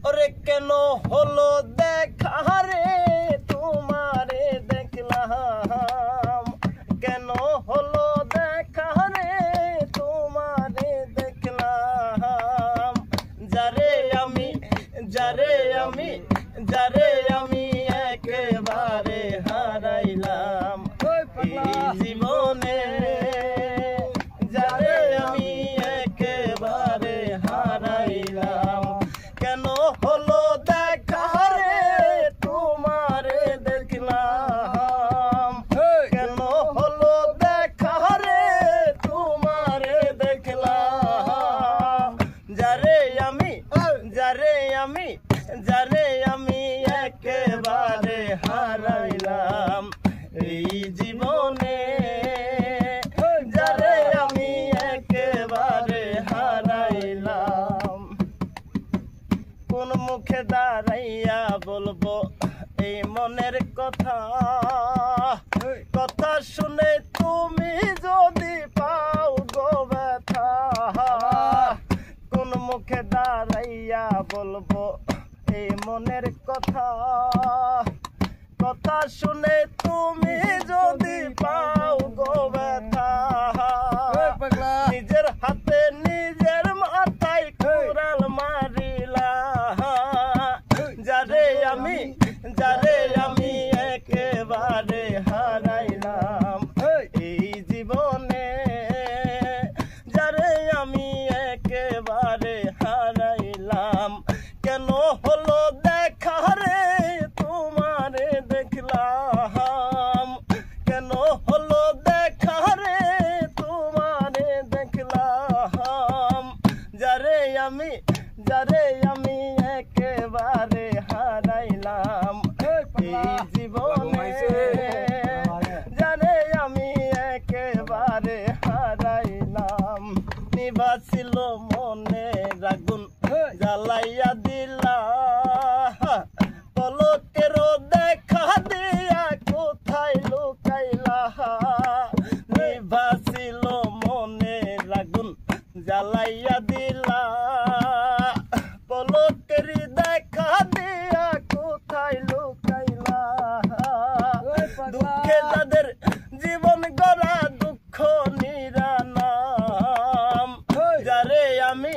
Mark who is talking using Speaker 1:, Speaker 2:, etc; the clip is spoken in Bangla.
Speaker 1: ওরে কেন হলো দেখা রে তোমারে দেখলাম, কেন হলো দেখা রে তোমারে দেখলাম, যারে আমি যারে আমি যারে আমি একেবারে হারাইলাম এই জীবনে, যারে আমি একেবারে হারাইলাম। কেন হলো দেখা রে তোমারে দেখলাম, কেন হলো দেখা রে তোমারে দেখলাম, যারে আমি যারে আমি যারে আমি একেবারে হারাইলাম এই জীবনে, যারে আমি একেবারে হারাইলাম। কোন মুখে দাঁড়াইয়া বলবো এই মনের কথা, কথা শুনে তুমি যদি পাও গো ব্যথা, কোন মুখে দাঁড়াইয়া বলবো এই মনের কথা, কথা শুনে তুমি যদি পাও গো ব্যথা, নিজের হাতে নিজের মাথায় কুড়াল মারিলা, যারে আমি একেবারে হারাইলাম এই জীবনে, যারে আমি একেবারে হারাইলাম। কেন হলো দেখা রে তোমারে দেখলাম, কেন হলো দেখা রে তোমারে দেখলাম, যারে আমি একেবারে হারাইলাম এই জীবনে, যারে আমি একেবারে হারাইলাম। নিবাছিল মনে আগুন জ্বালাইয়া দিলা, পলকের দেখা দিয়া কোথায় লুকাইলা, নিবাছিল মনে আগুন জ্বালাইয়া দিলা, পলকের দেখা দিয়া কোথায় লুকাইলা, দুঃখে যাদের জীবন গড়া দুঃখ নিরানাম, যারে আমি